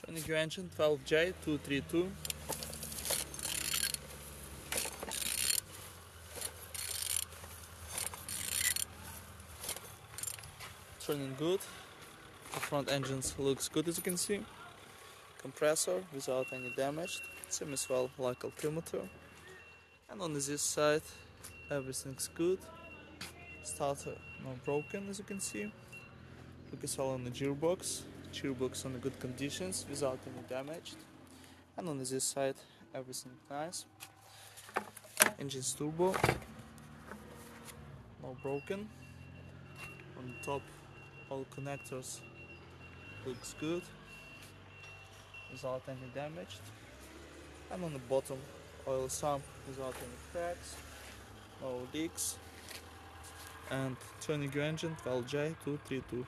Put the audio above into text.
Turning your engine 12J232. Turning good. The front engine looks good, as you can see. Compressor without any damage. Same as well like altimeter. And on this side everything's good. Starter not broken, as you can see. Look as well on the gearbox. Gearbox on the good conditions without any damage. And on this side everything nice. Engine's turbo, no broken. On the top all connectors looks good without any damage. And on the bottom oil sump without any cracks, no leaks. And turning your engine 12J232.